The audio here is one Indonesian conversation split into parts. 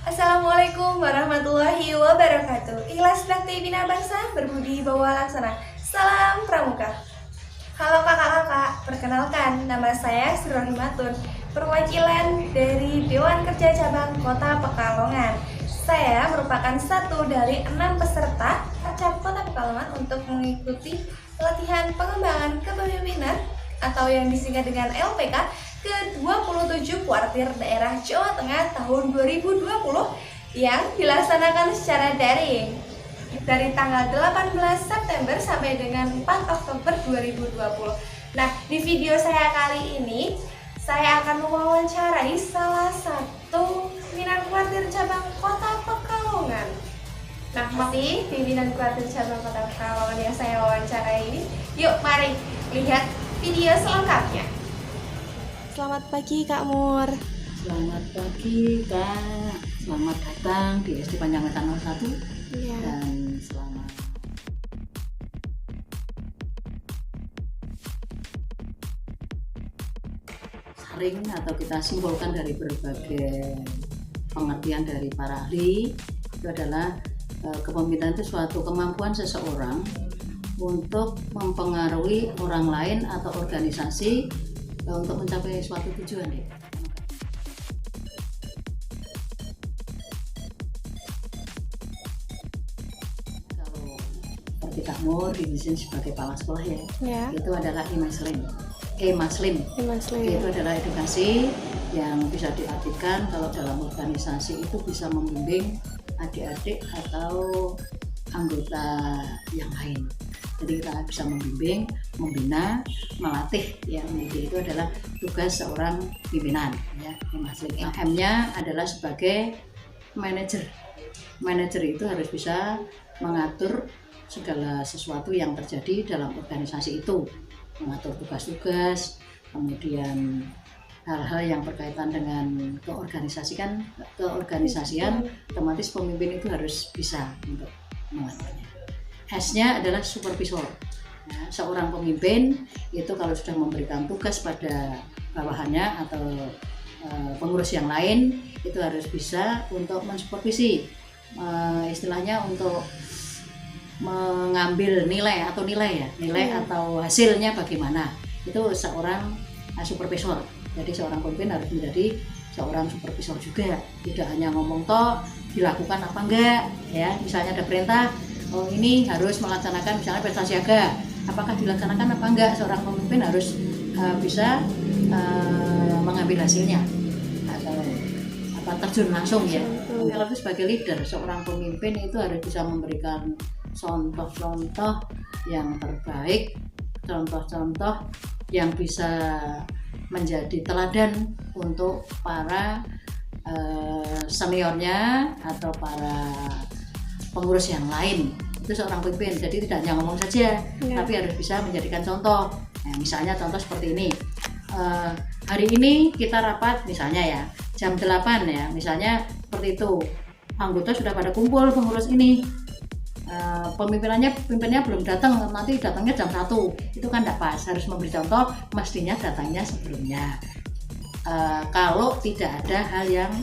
Assalamualaikum warahmatullahi wabarakatuh. Ikhlas Bakti Bina Bangsa, berbudi bawa laksana. Salam Pramuka. Halo kakak-kakak, perkenalkan nama saya Sri Rohimatun, perwakilan dari Dewan Kerja Cabang Kota Pekalongan. Saya merupakan satu dari 6 peserta Acap Kota Pekalongan untuk mengikuti pelatihan pengembangan kepemimpinan atau yang disingkat dengan LPK ke-27 Kuartir Daerah Jawa Tengah tahun 2020 yang dilaksanakan secara daring dari tanggal 18 September sampai dengan 4 Oktober 2020. Nah, di video saya kali ini saya akan mewawancarai salah satu pimpinan Kuartir Cabang Kota Pekalongan. Nah, masih pimpinan Kuartir Cabang Kota Pekalongan yang saya wawancarai ini. Yuk, mari lihat video selengkapnya. Selamat pagi Kak Mur. Selamat pagi Kak, selamat datang di SD Panjangwetan 01 Iya. dan selamat sharing atau kita simpulkan dari berbagai pengertian dari para ahli. Itu adalah kepemimpinan itu suatu kemampuan seseorang untuk mempengaruhi orang lain atau organisasi untuk mencapai suatu tujuan deh. Kalau seperti Kak Mur di sini sebagai kepala sekolah ya, itu adalah e-muslim. Itu adalah edukasi yang bisa diartikan kalau dalam organisasi itu bisa membimbing adik-adik atau anggota yang lain. Jadi kita bisa membimbing, membina, melatih. Ya, itu adalah tugas seorang pimpinan. Ya, M-nya adalah sebagai manajer. Manajer itu harus bisa mengatur segala sesuatu yang terjadi dalam organisasi itu, mengatur tugas-tugas, kemudian hal-hal yang berkaitan dengan keorganisasian, otomatis pemimpin itu harus bisa untuk mengaturnya. S-nya adalah supervisor. Nah, seorang pemimpin itu kalau sudah memberikan tugas pada bawahannya atau pengurus yang lain, itu harus bisa untuk mensupervisi, istilahnya untuk mengambil nilai atau atau hasilnya bagaimana. Itu seorang supervisor. Jadi seorang pemimpin harus menjadi seorang supervisor juga. Tidak hanya ngomong toh, dilakukan apa enggak, ya. Misalnya ada perintah, oh ini harus melaksanakan misalnya pesta siaga, apakah dilaksanakan apa enggak, seorang pemimpin harus bisa mengambil hasilnya atau terjun langsung ya. Kalau itu sebagai leader, seorang pemimpin itu harus bisa memberikan contoh-contoh yang terbaik, contoh-contoh yang bisa menjadi teladan untuk para seniornya atau para pengurus yang lain. Itu seorang pemimpin, jadi tidak hanya ngomong saja, tapi harus bisa menjadikan contoh. Nah, misalnya contoh seperti ini, hari ini kita rapat misalnya ya jam 8 ya, misalnya seperti itu, anggota sudah pada kumpul, pengurus ini pimpinnya belum datang, nanti datangnya jam 1, itu kan tidak pas, harus memberi contoh, mestinya datangnya sebelumnya. Kalau tidak ada hal yang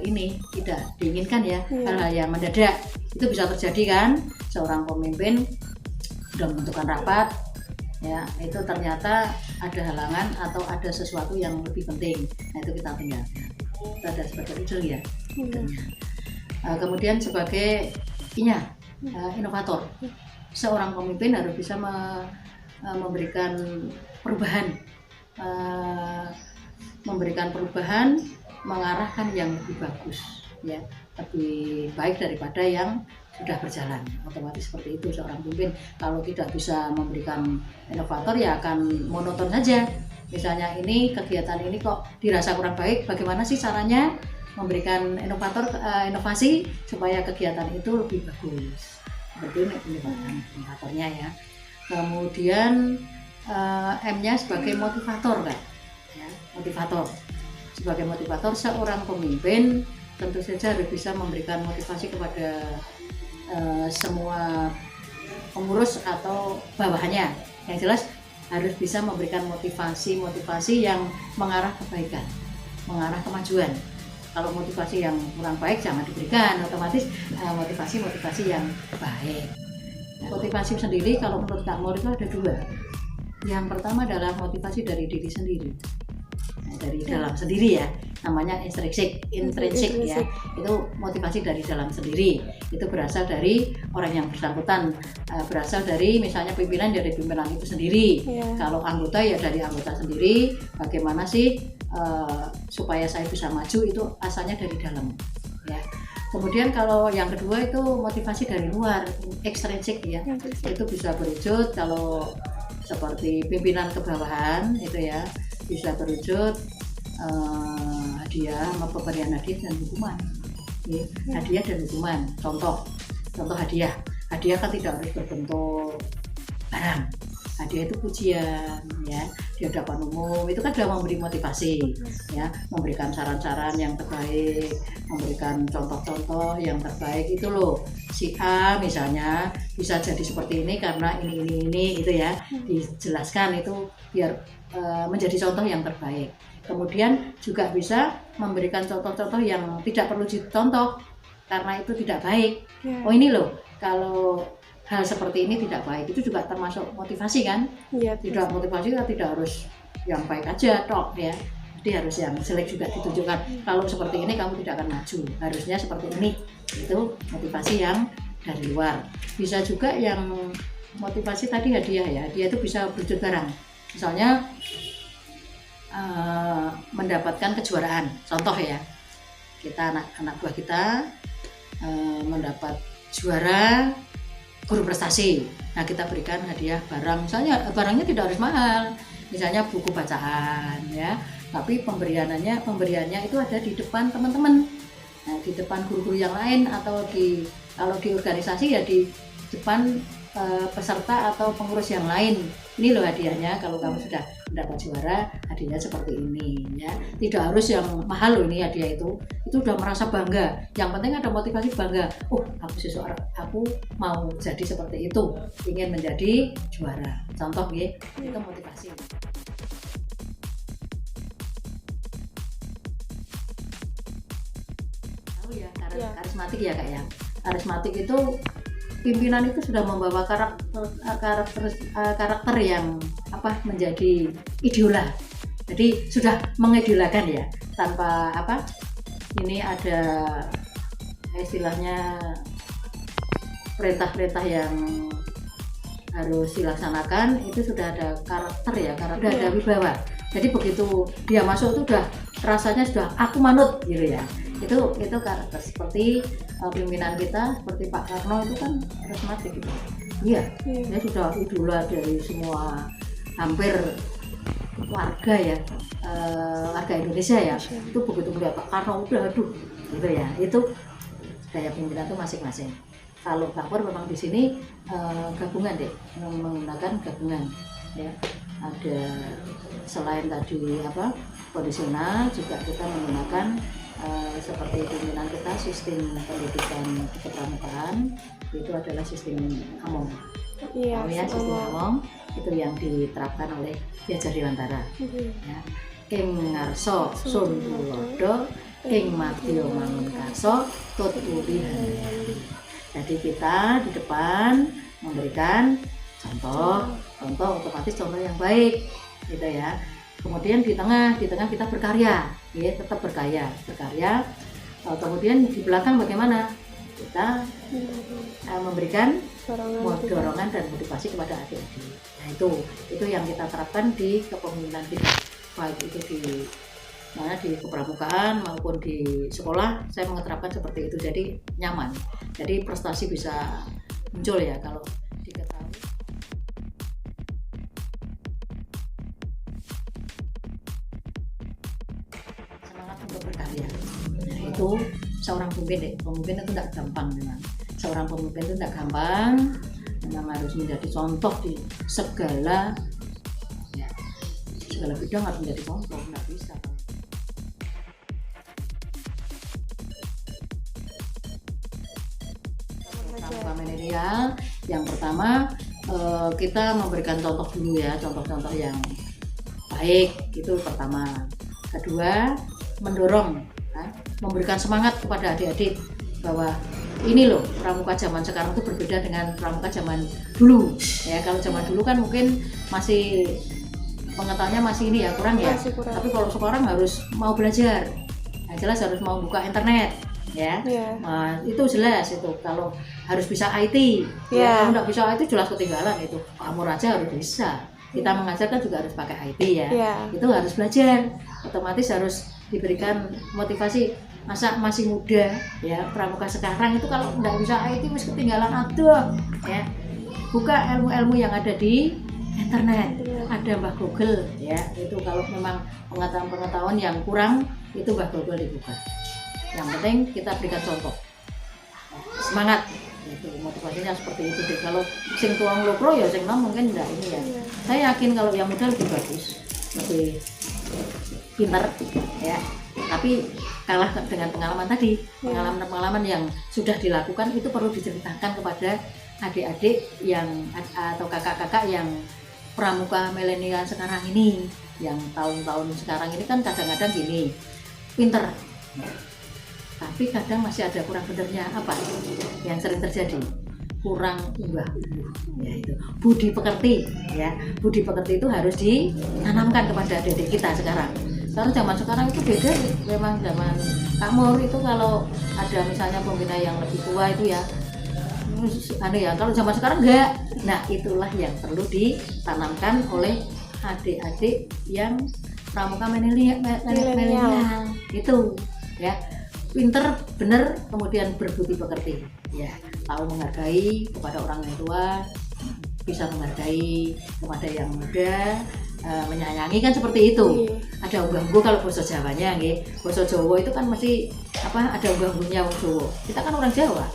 ini tidak diinginkan ya, hal-hal yang mendadak itu bisa terjadi kan. Seorang pemimpin sudah menentukan rapat ya, itu ternyata ada halangan atau ada sesuatu yang lebih penting, nah itu kita tinggalkan. Itu ada sebagai leader ya. Kemudian sebagai inovator, seorang pemimpin harus bisa memberikan perubahan, mengarahkan yang lebih bagus ya, lebih baik daripada yang sudah berjalan. Otomatis seperti itu seorang pemimpin. Kalau tidak bisa memberikan inovator ya akan monoton saja. Misalnya ini kegiatan ini kok dirasa kurang baik, bagaimana sih caranya memberikan inovasi supaya kegiatan itu lebih bagus. Seperti ini inovatornya ya. Kemudian M-nya sebagai motivator kan ya, motivator. Sebagai motivator, seorang pemimpin tentu saja harus bisa memberikan motivasi kepada semua pengurus atau bawahannya. Yang jelas harus bisa memberikan motivasi yang mengarah kebaikan, mengarah kemajuan. Kalau motivasi yang kurang baik jangan diberikan, otomatis motivasi yang baik. Motivasi sendiri kalau menurut Kak Mor itu ada dua. Yang pertama adalah motivasi dari diri sendiri, dari dalam sendiri ya, namanya intrinsik ya, itu motivasi dari dalam sendiri, itu berasal dari orang yang bersangkutan, berasal dari misalnya pimpinan dari pimpinan itu sendiri. Kalau anggota ya dari anggota sendiri, bagaimana sih supaya saya bisa maju, itu asalnya dari dalam ya. Kemudian kalau yang kedua itu motivasi dari luar, ekstrinsik ya, itu bisa berwujud kalau seperti pimpinan ke bawahan itu ya, bisa berwujud hadiah, pemberian hadiah dan hukuman. Hadiah dan hukuman. Contoh hadiah kan tidak harus berbentuk barang. Hadiah itu pujian ya, di hadapan umum, itu kan sudah memberi motivasi ya, memberikan saran-saran yang terbaik, memberikan contoh-contoh yang terbaik itu loh. Si A misalnya bisa jadi seperti ini karena ini itu ya, dijelaskan itu biar menjadi contoh yang terbaik. Kemudian juga bisa memberikan contoh-contoh yang tidak perlu dicontoh karena itu tidak baik. Oh ini loh, kalau hal seperti ini tidak baik, itu juga termasuk motivasi kan? Tidak motivasi kan tidak harus yang baik aja toh ya, jadi harus yang jelek juga ditunjukkan. Kalau seperti ini kamu tidak akan maju, harusnya seperti ini. Itu motivasi yang dari luar. Bisa juga yang motivasi tadi hadiah ya, dia itu bisa berwujud barang. Misalnya mendapatkan kejuaraan, contoh ya, kita anak buah kita mendapat juara guru prestasi. Nah kita berikan hadiah barang, misalnya barangnya tidak harus mahal, misalnya buku bacaan ya, tapi pemberiannya itu ada di depan teman-teman, nah, di depan guru-guru yang lain, atau kalau di organisasi ya di depan peserta atau pengurus yang lain. Ini loh hadiahnya, kalau kamu sudah mendapat juara, hadiahnya seperti ini ya. Tidak harus yang mahal loh ini hadiah, itu udah merasa bangga. Yang penting ada motivasi bangga. Oh, aku mau jadi seperti itu, ingin menjadi juara. Contoh ya, itu motivasi. Tahu ya, karismatik ya Kak ya. Karismatik itu pimpinan itu sudah membawa karakter yang menjadi idola. Jadi sudah mengidolakan ya, tanpa ini ada istilahnya perintah-perintah yang harus dilaksanakan, itu sudah ada karakter ya, sudah ada wibawa. Jadi begitu dia masuk itu udah rasanya sudah aku manut gitu ya. Itu karakter seperti pimpinan kita, seperti Pak Karno itu kan karismatik gitu. Iya, dia sudah idola dari semua hampir warga ya, warga Indonesia ya. Itu begitu melihat Pak Karno udah aduh gitu ya. Itu gaya pimpinan itu masing-masing. Kalau Kapor memang di sini gabungan deh, menggunakan gabungan ya. Ada selain tadi kondisional, juga kita menggunakan seperti pimpinan kita sistem pendidikan kepramukaan, itu adalah sistem AMOM. Sistem AMOM itu yang diterapkan oleh Diajar Dewantara. Ya. Ing ngarso sun tulodo, ing madya mangun kaso tuturi handayani. Jadi kita di depan memberikan contoh otomatis contoh yang baik gitu ya. Kemudian di tengah kita berkarya, ya, tetap berkarya. Kemudian di belakang bagaimana? Kita memberikan dorongan dan motivasi kepada adik-adik. Nah itu yang kita terapkan di kepemimpinan kita, baik itu di kepramukaan maupun di sekolah. Saya mengeterapkan seperti itu, jadi nyaman. Jadi prestasi bisa muncul ya kalau diketahui. Untuk berkarya. Nah itu seorang pemimpin itu tidak gampang memang. Seorang pemimpin itu tidak gampang, memang harus menjadi contoh di segala bidang, harus menjadi contoh, nggak bisa. Pramuka manajerial yang pertama kita memberikan contoh dulu ya, contoh-contoh yang baik itu pertama. Kedua, mendorong memberikan semangat kepada adik-adik bahwa ini loh pramuka zaman sekarang itu berbeda dengan pramuka zaman dulu ya. Kalau zaman dulu kan mungkin masih pengetahuannya masih ini ya kurang ya, tapi kalau sekarang harus mau belajar, nah, jelas harus mau buka internet ya. Nah, itu jelas itu kalau harus bisa IT ya. Kalau nggak bisa IT jelas ketinggalan itu. Kamu aja harus bisa, kita mengajarkan juga harus pakai IT ya. Itu harus belajar, otomatis harus diberikan motivasi. Masa masih muda ya, pramuka sekarang itu kalau nggak bisa IT mesti ketinggalan aduh ya. Buka ilmu-ilmu yang ada di internet, ada Mbah Google ya. Itu kalau memang pengetahuan yang kurang itu Mbah Google dibuka. Yang penting kita berikan contoh, semangat itu, motivasinya seperti itu deh. Kalau sing tuang lokro ya sing nom mungkin enggak ini ya. Saya yakin kalau yang muda lebih bagus, lebih pintar ya. Tapi kalah dengan pengalaman tadi, pengalaman yang sudah dilakukan itu perlu diceritakan kepada adik-adik yang atau kakak-kakak yang pramuka milenial sekarang ini, yang tahun-tahun sekarang ini kan kadang-kadang gini, pinter, tapi kadang masih ada kurang benernya. Apa yang sering terjadi? Kurang unggah, yaitu budi pekerti ya. Budi pekerti itu harus ditanamkan kepada adik-adik kita sekarang. Karena zaman sekarang itu beda, memang zaman Kak Mur itu kalau ada misalnya pembina yang lebih tua itu ya, kalau zaman sekarang enggak. Nah itulah yang perlu ditanamkan oleh adik-adik yang pramuka milenial itu ya, pinter, bener, kemudian berbudi pekerti ya, tahu menghargai kepada orang yang tua, bisa menghargai kepada yang muda, menyayangi kan seperti itu. Ada unggah-ungguh kalau bahasa Jawanya nggih. Bahasa Jawa itu kan mesti ada unggah-ungguhnya wong Jawa. Kita kan orang Jawa.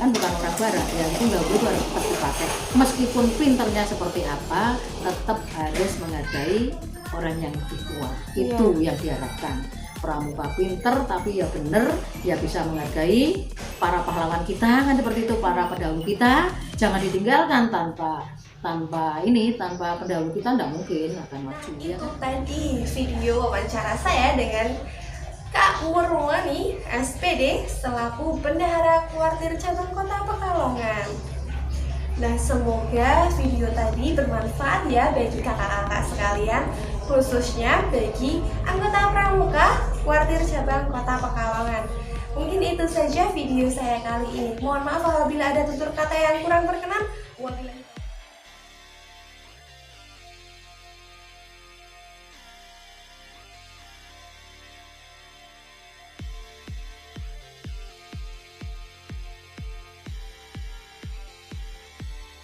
Kan bukan orang barat. Ya itu unggah-ungguh itu harus tetap dipakai. Meskipun pinternya seperti apa, tetap harus menghargai orang yang lebih tua. Itu yang diharapkan. Pramuka pinter tapi ya bener, ya bisa menghargai para pahlawan kita kan seperti itu, para pendahulu kita. Jangan ditinggalkan, tanpa pendahulu kita tidak mungkin akan maju ya. Itu tadi video wawancara saya dengan Kak Murwani SPD selaku Bendahara Kuartir Cabang Kota Pekalongan. Nah, semoga video tadi bermanfaat ya bagi kakak-kakak sekalian, khususnya bagi anggota pramuka Kuartir Cabang Kota Pekalongan. Mungkin itu saja video saya kali ini. Mohon maaf apabila ada tutur kata yang kurang berkenan. Wabillahi